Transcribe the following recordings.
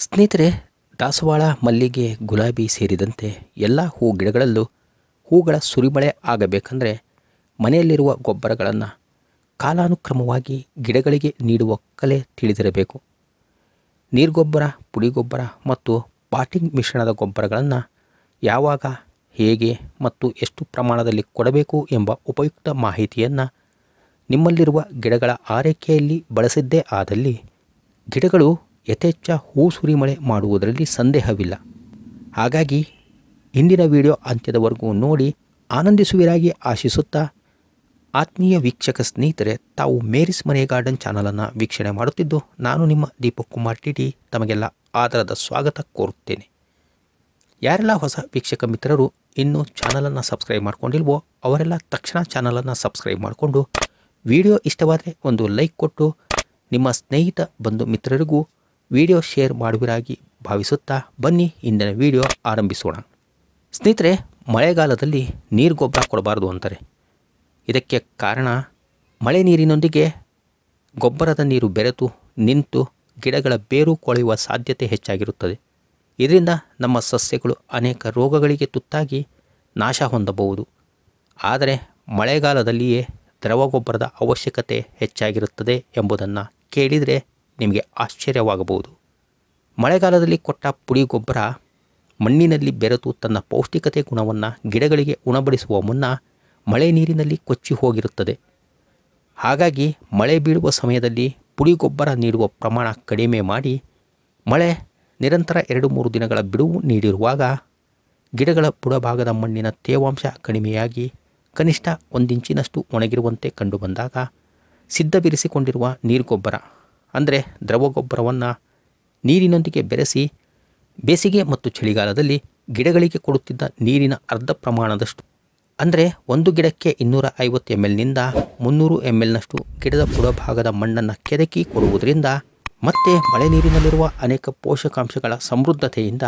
ಸ್ನೇಹಿತರೆ, ದಾಸವಾಳ, ಮಲ್ಲಿಗೆ, ಗುಲಾಬಿ ಸೇರಿದಂತೆ ಎಲ್ಲ ಹೂ ಗಿಡಗಳಲ್ಲೂ ಹೂಗಳ ಸುರಿಮಳೆ ಆಗಬೇಕಂದ್ರೆ ಮನೆಯಲ್ಲಿರುವ ಗೊಬ್ಬರಗಳನ್ನು ಕಾಲಾನುಕ್ರಮವಾಗಿ ಗಿಡಗಳಿಗೆ ನೀಡುವ ಕಲೆ ತಿಳಿದಿರಬೇಕು. ನೀರುಗೊಬ್ಬರ, ಪುಡಿಗೊಬ್ಬರ ಮತ್ತು ಪಾಟಿಂಗ್ ಮಿಶ್ರಣದ ಗೊಬ್ಬರಗಳನ್ನು ಯಾವಾಗ, ಹೇಗೆ ಮತ್ತು ಎಷ್ಟು ಪ್ರಮಾಣದಲ್ಲಿ ಕೊಡಬೇಕು ಎಂಬ ಉಪಯುಕ್ತ ಮಾಹಿತಿಯನ್ನು ನಿಮ್ಮಲ್ಲಿರುವ ಗಿಡಗಳ ಆರೈಕೆಯಲ್ಲಿ ಬಳಸಿದ್ದೇ ಆದಲ್ಲಿ ಗಿಡಗಳು ಯಥೇಚ್ಛ ಹೂ ಸುರಿಮಳೆ ಮಾಡುವುದರಲ್ಲಿ ಸಂದೇಹವಿಲ್ಲ. ಹಾಗಾಗಿ ಇಂದಿನ ವಿಡಿಯೋ ಅಂತ್ಯದವರೆಗೂ ನೋಡಿ ಆನಂದಿಸುವಿರಾಗಿ ಆಶಿಸುತ್ತಾ, ಆತ್ಮೀಯ ವೀಕ್ಷಕ ಸ್ನೇಹಿತರೆ, ತಾವು ಮೇರಿಸ್ ಮನೆ ಗಾರ್ಡನ್ ಚಾನಲನ್ನು ವೀಕ್ಷಣೆ ಮಾಡುತ್ತಿದ್ದು ನಾನು ನಿಮ್ಮ ದೀಪಕ್ ಕುಮಾರ್ ಟಿ ತಮಗೆಲ್ಲ ಆದರದ ಸ್ವಾಗತ ಕೋರುತ್ತೇನೆ. ಯಾರೆಲ್ಲ ಹೊಸ ವೀಕ್ಷಕ ಮಿತ್ರರು ಇನ್ನೂ ಚಾನಲನ್ನು ಸಬ್ಸ್ಕ್ರೈಬ್ ಮಾಡ್ಕೊಂಡಿಲ್ವೋ ಅವರೆಲ್ಲ ತಕ್ಷಣ ಚಾನಲನ್ನು ಸಬ್ಸ್ಕ್ರೈಬ್ ಮಾಡಿಕೊಂಡು ವಿಡಿಯೋ ಇಷ್ಟವಾದರೆ ಒಂದು ಲೈಕ್ ಕೊಟ್ಟು ನಿಮ್ಮ ಸ್ನೇಹಿತ ಬಂಧು ಮಿತ್ರರಿಗೂ ವಿಡಿಯೋ ಶೇರ್ ಮಾಡುವಿರಾಗಿ ಭಾವಿಸುತ್ತಾ ಬನ್ನಿ ಇಂದಿನ ವಿಡಿಯೋ ಆರಂಭಿಸೋಣ. ಸ್ನೇಹಿತರೆ, ಮಳೆಗಾಲದಲ್ಲಿ ನೀರು ಗೊಬ್ಬರ ಕೊಡಬಾರ್ದು ಅಂತಾರೆ. ಇದಕ್ಕೆ ಕಾರಣ ಮಳೆ ನೀರಿನೊಂದಿಗೆ ಗೊಬ್ಬರದ ನೀರು ಬೆರೆತು ನಿಂತು ಗಿಡಗಳ ಬೇರು ಕೊಳೆಯುವ ಸಾಧ್ಯತೆ ಹೆಚ್ಚಾಗಿರುತ್ತದೆ. ಇದರಿಂದ ನಮ್ಮ ಸಸ್ಯಗಳು ಅನೇಕ ರೋಗಗಳಿಗೆ ತುತ್ತಾಗಿ ನಾಶ ಹೊಂದಬಹುದು. ಆದರೆ ಮಳೆಗಾಲದಲ್ಲಿಯೇ ದ್ರವ ಗೊಬ್ಬರದ ಅವಶ್ಯಕತೆ ಹೆಚ್ಚಾಗಿರುತ್ತದೆ ಎಂಬುದನ್ನು ಕೇಳಿದರೆ ನಿಮಗೆ ಆಶ್ಚರ್ಯವಾಗಬಹುದು. ಮಳೆಗಾಲದಲ್ಲಿ ಕೊಟ್ಟ ಪುಡಿ ಗೊಬ್ಬರ ಮಣ್ಣಿನಲ್ಲಿ ಬೆರೆತು ತನ್ನ ಪೌಷ್ಟಿಕತೆ ಗುಣವನ್ನು ಗಿಡಗಳಿಗೆ ಉಣಬಡಿಸುವ ಮುನ್ನ ಮಳೆ ನೀರಿನಲ್ಲಿ ಕೊಚ್ಚಿ ಹೋಗಿರುತ್ತದೆ. ಹಾಗಾಗಿ ಮಳೆ ಬೀಳುವ ಸಮಯದಲ್ಲಿ ಪುಡಿ ಗೊಬ್ಬರ ನೀಡುವ ಪ್ರಮಾಣ ಕಡಿಮೆ ಮಾಡಿ ಮಳೆ ನಿರಂತರ 2-3 ದಿನಗಳ ಬಿಡುವು ನೀಡಿರುವಾಗ ಗಿಡಗಳ ಬುಡಭಾಗದ ಮಣ್ಣಿನ ತೇವಾಂಶ ಕಡಿಮೆಯಾಗಿ ಕನಿಷ್ಠ 1 ಇಂಚಿನಷ್ಟು ಒಣಗಿರುವಂತೆ ಕಂಡುಬಂದಾಗ ಸಿದ್ಧವಿರಿಸಿಕೊಂಡಿರುವ ನೀರುಗೊಬ್ಬರ ಅಂದರೆ ದ್ರವ ಗೊಬ್ಬರವನ್ನು ನೀರಿನೊಂದಿಗೆ ಬೆರೆಸಿ ಬೇಸಿಗೆ ಮತ್ತು ಚಳಿಗಾಲದಲ್ಲಿ ಗಿಡಗಳಿಗೆ ಕೊಡುತ್ತಿದ್ದ ನೀರಿನ ಅರ್ಧ ಪ್ರಮಾಣದಷ್ಟು ಅಂದರೆ ಒಂದು ಗಿಡಕ್ಕೆ 250 ml-ನಿಂದ 300 ml-ನಷ್ಟು ಗಿಡದ ಬುಡಭಾಗದ ಮಣ್ಣನ್ನು ಕೆದಕಿ ಕೊಡುವುದರಿಂದ ಮತ್ತೆ ಮಳೆ ನೀರಿನಲ್ಲಿರುವ ಅನೇಕ ಪೋಷಕಾಂಶಗಳ ಸಮೃದ್ಧತೆಯಿಂದ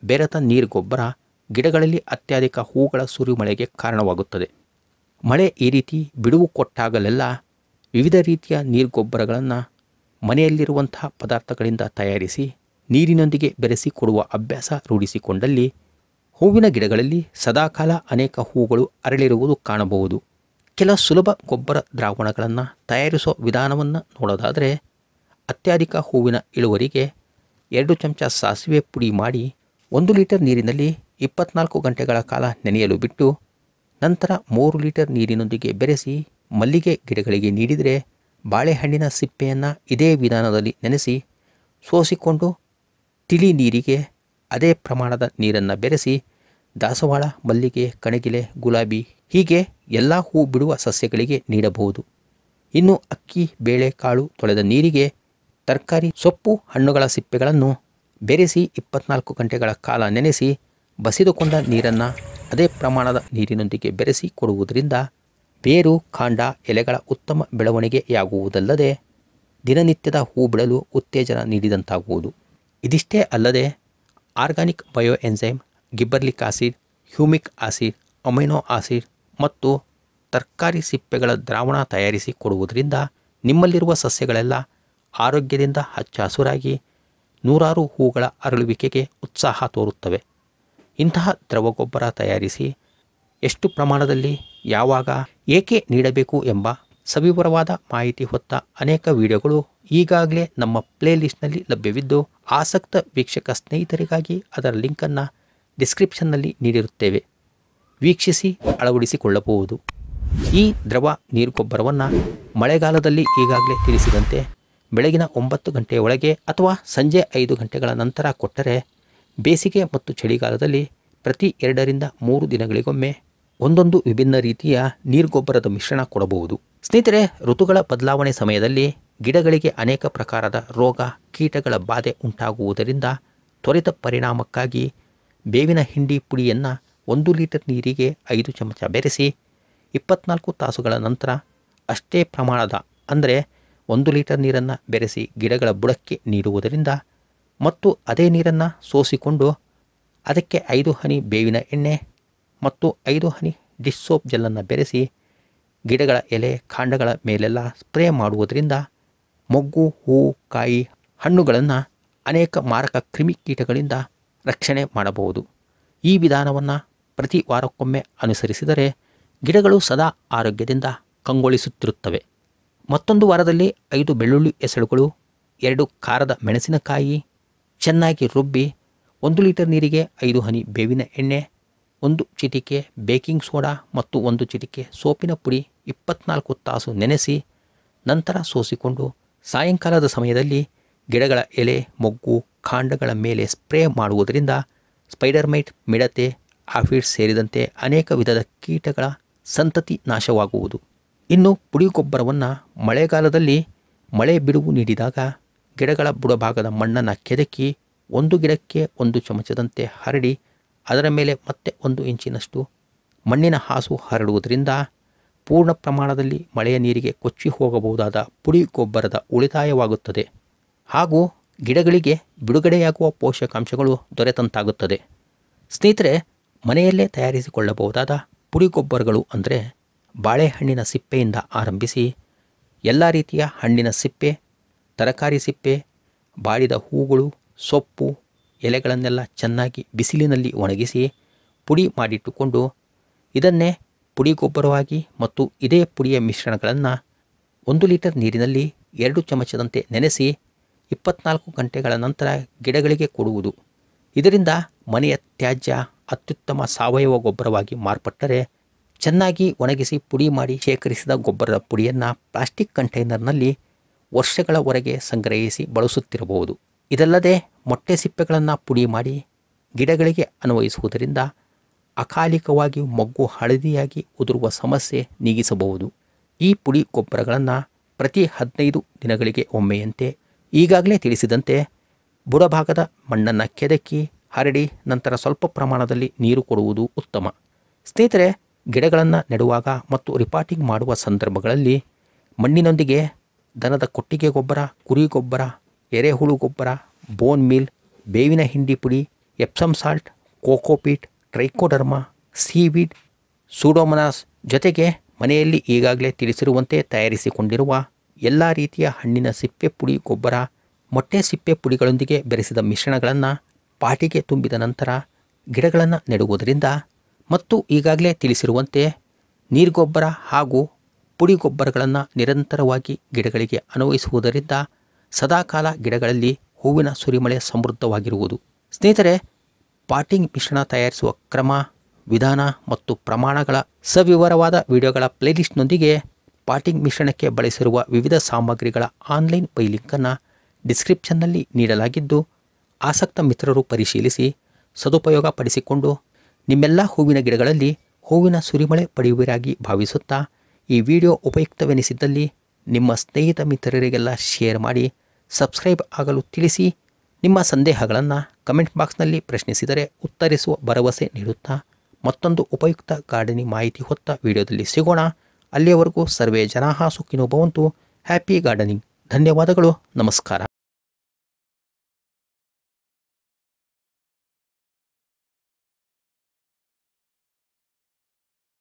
ಬೆರೆತ ನೀರು ಗೊಬ್ಬರ ಗಿಡಗಳಲ್ಲಿ ಅತ್ಯಧಿಕ ಹೂಗಳ ಸುರಿಮಳೆಗೆ ಕಾರಣವಾಗುತ್ತದೆ. ಮಳೆ ಈ ರೀತಿ ಬಿಡುವು ಕೊಟ್ಟಾಗಲೆಲ್ಲ ವಿವಿಧ ರೀತಿಯ ನೀರು ಗೊಬ್ಬರಗಳನ್ನು ಮನೆಯಲ್ಲಿರುವಂತಹ ಪದಾರ್ಥಗಳಿಂದ ತಯಾರಿಸಿ ನೀರಿನೊಂದಿಗೆ ಬೆರೆಸಿ ಕೊಡುವ ಅಭ್ಯಾಸ ರೂಢಿಸಿಕೊಂಡಲ್ಲಿ ಹೂವಿನ ಗಿಡಗಳಲ್ಲಿ ಸದಾಕಾಲ ಅನೇಕ ಹೂಗಳು ಅರಳಿರುವುದು ಕಾಣಬಹುದು. ಕೆಲ ಸುಲಭ ಗೊಬ್ಬರ ದ್ರಾವಣಗಳನ್ನು ತಯಾರಿಸುವ ವಿಧಾನವನ್ನು ನೋಡೋದಾದರೆ, ಅತ್ಯಧಿಕ ಹೂವಿನ ಇಳುವರಿಗೆ 2 ಚಮಚ ಸಾಸಿವೆ ಪುಡಿ ಮಾಡಿ 1 ಲೀಟರ್ ನೀರಿನಲ್ಲಿ 24 ಗಂಟೆಗಳ ಕಾಲ ನೆನೆಯಲು ಬಿಟ್ಟು ನಂತರ 3 ಲೀಟರ್ ನೀರಿನೊಂದಿಗೆ ಬೆರೆಸಿ ಮಲ್ಲಿಗೆ ಗಿಡಗಳಿಗೆ ನೀಡಿದರೆ ಬಾಳೆಹಣ್ಣಿನ ಸಿಪ್ಪೆಯನ್ನು ಇದೇ ವಿಧಾನದಲ್ಲಿ ನೆನೆಸಿ ಸೋಸಿಕೊಂಡು ತಿಳಿ ನೀರಿಗೆ ಅದೇ ಪ್ರಮಾಣದ ನೀರನ್ನು ಬೆರೆಸಿ ದಾಸವಾಳ, ಮಲ್ಲಿಗೆ, ಕಣಗಿಲೆ, ಗುಲಾಬಿ ಹೀಗೆ ಎಲ್ಲ ಹೂ ಬಿಡುವ ಸಸ್ಯಗಳಿಗೆ ನೀಡಬಹುದು. ಇನ್ನು ಅಕ್ಕಿ, ಬೇಳೆ ಕಾಳು ತೊಳೆದ ನೀರಿಗೆ ತರಕಾರಿ, ಸೊಪ್ಪು, ಹಣ್ಣುಗಳ ಸಿಪ್ಪೆಗಳನ್ನು ಬೆರೆಸಿ 24 ಗಂಟೆಗಳ ಕಾಲ ನೆನೆಸಿ ಬಸಿದುಕೊಂಡ ನೀರನ್ನು ಅದೇ ಪ್ರಮಾಣದ ನೀರಿನೊಂದಿಗೆ ಬೆರೆಸಿ ಕೊಡುವುದರಿಂದ ಬೇರು, ಕಾಂಡ, ಎಲೆಗಳ ಉತ್ತಮ ಬೆಳವಣಿಗೆಯಾಗುವುದಲ್ಲದೆ ದಿನನಿತ್ಯದ ಹೂ ಬಿಡಲು ಉತ್ತೇಜನ ನೀಡಿದಂತಾಗುವುದು. ಇದಿಷ್ಟೇ ಅಲ್ಲದೆ organic bio enzyme, gibberellic acid, humic acid, amino acid ಮತ್ತು ತರಕಾರಿ ಸಿಪ್ಪೆಗಳ ದ್ರಾವಣ ತಯಾರಿಸಿ ಕೊಡುವುದರಿಂದ ನಿಮ್ಮಲ್ಲಿರುವ ಸಸ್ಯಗಳೆಲ್ಲ ಆರೋಗ್ಯದಿಂದ ಹಚ್ಚ ಹಸುರಾಗಿ ನೂರಾರು ಹೂಗಳ ಅರಳುವಿಕೆಗೆ ಉತ್ಸಾಹ ತೋರುತ್ತವೆ. ಇಂತಹ ದ್ರವ ಗೊಬ್ಬರ ತಯಾರಿಸಿ ಎಷ್ಟು ಪ್ರಮಾಣದಲ್ಲಿ, ಯಾವಾಗ, ಏಕೆ ನೀಡಬೇಕು ಎಂಬ ಸವಿವರವಾದ ಮಾಹಿತಿ ಹೊತ್ತ ಅನೇಕ ವಿಡಿಯೋಗಳು ಈಗಾಗಲೇ ನಮ್ಮ ಪ್ಲೇಲಿಸ್ಟ್ನಲ್ಲಿ ಲಭ್ಯವಿದ್ದು ಆಸಕ್ತ ವೀಕ್ಷಕ ಸ್ನೇಹಿತರಿಗಾಗಿ ಅದರ ಲಿಂಕನ್ನು ಡಿಸ್ಕ್ರಿಪ್ಷನ್ನಲ್ಲಿ ನೀಡಿರುತ್ತೇವೆ. ವೀಕ್ಷಿಸಿ ಅಳವಡಿಸಿಕೊಳ್ಳಬಹುದು. ಈ ದ್ರವ ನೀರು ಗೊಬ್ಬರವನ್ನು ಮಳೆಗಾಲದಲ್ಲಿ ಈಗಾಗಲೇ ತಿಳಿಸಿದಂತೆ ಬೆಳಗಿನ 9 ಗಂಟೆಯ ಒಳಗೆ ಅಥವಾ ಸಂಜೆ 5 ಗಂಟೆಗಳ ನಂತರ ಕೊಟ್ಟರೆ, ಬೇಸಿಗೆ ಮತ್ತು ಚಳಿಗಾಲದಲ್ಲಿ ಪ್ರತಿ 2-3 ದಿನಗಳಿಗೊಮ್ಮೆ ಒಂದೊಂದು ವಿಭಿನ್ನ ರೀತಿಯ ನೀರು ಗೊಬ್ಬರದ ಮಿಶ್ರಣ ಕೊಡಬಹುದು. ಸ್ನೇಹಿತರೆ, ಋತುಗಳ ಬದಲಾವಣೆ ಸಮಯದಲ್ಲಿ ಗಿಡಗಳಿಗೆ ಅನೇಕ ಪ್ರಕಾರದ ರೋಗ, ಕೀಟಗಳ ಬಾಧೆ ಉಂಟಾಗುವುದರಿಂದ ತ್ವರಿತ ಪರಿಣಾಮಕ್ಕಾಗಿ ಬೇವಿನ ಹಿಂಡಿ ಪುಡಿಯನ್ನು 1 ಲೀಟರ್ ನೀರಿಗೆ 5 ಚಮಚ ಬೆರೆಸಿ 24 ತಾಸುಗಳ ನಂತರ ಅಷ್ಟೇ ಪ್ರಮಾಣದ ಅಂದರೆ 1 ಲೀಟರ್ ನೀರನ್ನು ಬೆರೆಸಿ ಗಿಡಗಳ ಬುಡಕ್ಕೆ ನೀಡುವುದರಿಂದ ಮತ್ತು ಅದೇ ನೀರನ್ನು ಸೋಸಿಕೊಂಡು ಅದಕ್ಕೆ 5 ಹನಿ ಬೇವಿನ ಎಣ್ಣೆ ಮತ್ತು 5 ಹನಿ ಡಿಶ್ ಸೋಪ್ ಜೆಲ್ಲನ್ನು ಬೆರೆಸಿ ಗಿಡಗಳ ಎಲೆ, ಕಾಂಡಗಳ ಮೇಲೆಲ್ಲ ಸ್ಪ್ರೇ ಮಾಡುವುದರಿಂದ ಮೊಗ್ಗು, ಹೂವು, ಕಾಯಿ, ಹಣ್ಣುಗಳನ್ನು ಅನೇಕ ಮಾರಕ ಕ್ರಿಮಿಕೀಟಗಳಿಂದ ರಕ್ಷಣೆ ಮಾಡಬಹುದು. ಈ ವಿಧಾನವನ್ನು ಪ್ರತಿ ವಾರಕ್ಕೊಮ್ಮೆ ಅನುಸರಿಸಿದರೆ ಗಿಡಗಳು ಸದಾ ಆರೋಗ್ಯದಿಂದ ಕಂಗೊಳಿಸುತ್ತಿರುತ್ತವೆ. ಮತ್ತೊಂದು ವಾರದಲ್ಲಿ 5 ಬೆಳ್ಳುಳ್ಳಿ ಎಸಳುಗಳು, 2 ಖಾರದ ಮೆಣಸಿನಕಾಯಿ ಚೆನ್ನಾಗಿ ರುಬ್ಬಿ 1 ಲೀಟರ್ ನೀರಿಗೆ 5 ಹನಿ ಬೇವಿನ ಎಣ್ಣೆ, 1 ಚಿಟಿಕೆ ಬೇಕಿಂಗ್ ಸೋಡಾ ಮತ್ತು 1 ಚಿಟಿಕೆ ಸೋಪಿನ ಪುಡಿ 24 ತಾಸು ನೆನೆಸಿ ನಂತರ ಸೋಸಿಕೊಂಡು ಸಾಯಂಕಾಲದ ಸಮಯದಲ್ಲಿ ಗಿಡಗಳ ಎಲೆ, ಮೊಗ್ಗು, ಕಾಂಡಗಳ ಮೇಲೆ ಸ್ಪ್ರೇ ಮಾಡುವುದರಿಂದ ಸ್ಪೈಡರ್ ಮೈಟ್, ಮಿಡತೆ, ಆಫಿಡ್ಸ್ ಸೇರಿದಂತೆ ಅನೇಕ ವಿಧದ ಕೀಟಗಳ ಸಂತತಿ ನಾಶವಾಗುವುದು. ಇನ್ನು ಪುಡಿ ಗೊಬ್ಬರವನ್ನು ಮಳೆಗಾಲದಲ್ಲಿ ಮಳೆ ಬಿಡುವು ನೀಡಿದಾಗ ಗಿಡಗಳ ಬುಡಭಾಗದ ಮಣ್ಣನ್ನು ಕೆದಕಿ 1 ಗಿಡಕ್ಕೆ 1 ಚಮಚದಂತೆ ಹರಡಿ ಅದರ ಮೇಲೆ ಮತ್ತೆ 1 ಇಂಚಿನಷ್ಟು ಮಣ್ಣಿನ ಹಾಸು ಹರಡುವುದರಿಂದ ಪೂರ್ಣ ಪ್ರಮಾಣದಲ್ಲಿ ಮಳೆಯ ನೀರಿಗೆ ಕೊಚ್ಚಿ ಹೋಗಬಹುದಾದ ಪುಡಿ ಗೊಬ್ಬರದ ಉಳಿತಾಯವಾಗುತ್ತದೆ ಹಾಗೂ ಗಿಡಗಳಿಗೆ ಬಿಡುಗಡೆಯಾಗುವ ಪೋಷಕಾಂಶಗಳು ದೊರೆತಂತಾಗುತ್ತದೆ. ಸ್ನೇಹಿತರೆ, ಮನೆಯಲ್ಲೇ ತಯಾರಿಸಿಕೊಳ್ಳಬಹುದಾದ ಪುಡಿ ಗೊಬ್ಬರಗಳು ಅಂದರೆ ಬಾಳೆಹಣ್ಣಿನ ಸಿಪ್ಪೆಯಿಂದ ಆರಂಭಿಸಿ ಎಲ್ಲ ರೀತಿಯ ಹಣ್ಣಿನ ಸಿಪ್ಪೆ, ತರಕಾರಿ ಸಿಪ್ಪೆ, ಬಾಡಿದ ಹೂಗಳು, ಸೊಪ್ಪು, ಎಲೆಗಳನ್ನೆಲ್ಲ ಚೆನ್ನಾಗಿ ಬಿಸಿಲಿನಲ್ಲಿ ಒಣಗಿಸಿ ಪುಡಿ ಮಾಡಿಟ್ಟುಕೊಂಡು ಇದನ್ನೇ ಪುಡಿ ಗೊಬ್ಬರವಾಗಿ ಮತ್ತು ಇದೇ ಪುಡಿಯ ಮಿಶ್ರಣಗಳನ್ನು 1 ಲೀಟರ್ ನೀರಿನಲ್ಲಿ 2 ಚಮಚದಂತೆ ನೆನೆಸಿ 24 ಗಂಟೆಗಳ ನಂತರ ಗಿಡಗಳಿಗೆ ಕೊಡುವುದು. ಇದರಿಂದ ಮನೆಯ ತ್ಯಾಜ್ಯ ಅತ್ಯುತ್ತಮ ಸಾವಯವ ಗೊಬ್ಬರವಾಗಿ ಮಾರ್ಪಟ್ಟರೆ ಚೆನ್ನಾಗಿ ಒಣಗಿಸಿ ಪುಡಿ ಮಾಡಿ ಶೇಖರಿಸಿದ ಗೊಬ್ಬರದ ಪುಡಿಯನ್ನು ಪ್ಲಾಸ್ಟಿಕ್ ಕಂಟೈನರ್ನಲ್ಲಿ ವರ್ಷಗಳವರೆಗೆ ಸಂಗ್ರಹಿಸಿ ಬಳಸುತ್ತಿರಬಹುದು. ಇದಲ್ಲದೆ ಮೊಟ್ಟೆ ಸಿಪ್ಪೆಗಳನ್ನು ಪುಡಿ ಮಾಡಿ ಗಿಡಗಳಿಗೆ ಅನ್ವಯಿಸುವುದರಿಂದ ಅಕಾಲಿಕವಾಗಿ ಮೊಗ್ಗು ಹಳದಿಯಾಗಿ ಉದುರುವ ಸಮಸ್ಯೆ ನೀಗಿಸಬಹುದು. ಈ ಪುಡಿ ಗೊಬ್ಬರಗಳನ್ನು ಪ್ರತಿ 15 ದಿನಗಳಿಗೆ ಒಮ್ಮೆಯಂತೆ ಈಗಾಗಲೇ ತಿಳಿಸಿದಂತೆ ಬುಡಭಾಗದ ಮಣ್ಣನ್ನು ಕೆದಕಿ ಹರಡಿ ನಂತರ ಸ್ವಲ್ಪ ಪ್ರಮಾಣದಲ್ಲಿ ನೀರು ಕೊಡುವುದು ಉತ್ತಮ. ಸ್ನೇಹಿತರೆ, ಗಿಡಗಳನ್ನು ನೆಡುವಾಗ ಮತ್ತು ರಿಪಾಟಿಂಗ್ ಮಾಡುವ ಸಂದರ್ಭಗಳಲ್ಲಿ ಮಣ್ಣಿನೊಂದಿಗೆ ದನದ ಕೊಟ್ಟಿಗೆ ಗೊಬ್ಬರ, ಕುರಿ ಗೊಬ್ಬರ, ಎರೆಹುಳು ಗೊಬ್ಬರ, ಬೋನ್ ಮೀಲ್, ಬೇವಿನ ಹಿಂಡಿ ಪುಡಿ, Epsom salt, cocopeat, Trichoderma, seaweed, Pseudomonas ಜೊತೆಗೆ ಮನೆಯಲ್ಲಿ ಈಗಾಗಲೇ ತಿಳಿಸಿರುವಂತೆ ತಯಾರಿಸಿಕೊಂಡಿರುವ ಎಲ್ಲ ರೀತಿಯ ಹಣ್ಣಿನ ಸಿಪ್ಪೆ ಪುಡಿ ಗೊಬ್ಬರ, ಮೊಟ್ಟೆ ಸಿಪ್ಪೆ ಪುಡಿಗಳೊಂದಿಗೆ ಬೆರೆಸಿದ ಮಿಶ್ರಣಗಳನ್ನು ಪಾಟಿಗೆ ತುಂಬಿದ ನಂತರ ಗಿಡಗಳನ್ನು ನೆಡುವುದರಿಂದ ಮತ್ತು ಈಗಾಗಲೇ ತಿಳಿಸಿರುವಂತೆ ನೀರುಗೊಬ್ಬರ ಹಾಗೂ ಪುಡಿ ಗೊಬ್ಬರಗಳನ್ನು ನಿರಂತರವಾಗಿ ಗಿಡಗಳಿಗೆ ಅನ್ವಯಿಸುವುದರಿಂದ ಸದಾಕಾಲ ಗಿಡಗಳಲ್ಲಿ ಹೂವಿನ ಸುರಿಮಳೆ ಸಮೃದ್ಧವಾಗಿರುವುದು. ಸ್ನೇಹಿತರೆ, ಪಾಟಿಂಗ್ ಮಿಶ್ರಣ ತಯಾರಿಸುವ ಕ್ರಮ, ವಿಧಾನ ಮತ್ತು ಪ್ರಮಾಣಗಳ ಸವಿವರವಾದ ವಿಡಿಯೋಗಳ ಪ್ಲೇಲಿಸ್ಟ್ನೊಂದಿಗೆ ಪಾಟಿಂಗ್ ಮಿಶ್ರಣಕ್ಕೆ ಬಳಸಿರುವ ವಿವಿಧ ಸಾಮಗ್ರಿಗಳ ಆನ್ಲೈನ್ ಪೈ ಲಿಂಕನ್ನು ಡಿಸ್ಕ್ರಿಪ್ಷನ್ನಲ್ಲಿ ನೀಡಲಾಗಿದ್ದು ಆಸಕ್ತ ಮಿತ್ರರು ಪರಿಶೀಲಿಸಿ ಸದುಪಯೋಗ ಪಡಿಸಿಕೊಂಡು ನಿಮ್ಮೆಲ್ಲ ಹೂವಿನ ಗಿಡಗಳಲ್ಲಿ ಹೂವಿನ ಸುರಿಮಳೆ ಪಡೆಯುವಿರಾಗಿ ಭಾವಿಸುತ್ತಾ ಈ ವಿಡಿಯೋ ಉಪಯುಕ್ತವೆನಿಸಿದ್ದಲ್ಲಿ ನಿಮ್ಮ ಸ್ನೇಹಿತ ಮಿತ್ರರಿಗೆಲ್ಲ ಶೇರ್ ಮಾಡಿ, ಸಬ್ಸ್ಕ್ರೈಬ್ ಆಗಲು ತಿಳಿಸಿ. ನಿಮ್ಮ ಸಂದೇಹಗಳನ್ನು ಕಮೆಂಟ್ ಬಾಕ್ಸ್ನಲ್ಲಿ ಪ್ರಶ್ನಿಸಿದರೆ ಉತ್ತರಿಸುವ ಭರವಸೆ ನೀಡುತ್ತಾ ಮತ್ತೊಂದು ಉಪಯುಕ್ತ ಗಾರ್ಡನಿಂಗ್ ಮಾಹಿತಿ ಹೊತ್ತ ವಿಡಿಯೋದಲ್ಲಿ ಸಿಗೋಣ. ಅಲ್ಲಿಯವರೆಗೂ ಸರ್ವೇ ಜನಾಃ ಸುಖಿನೋ ಭವಂತು. Happy gardening. ಧನ್ಯವಾದಗಳು. ನಮಸ್ಕಾರ.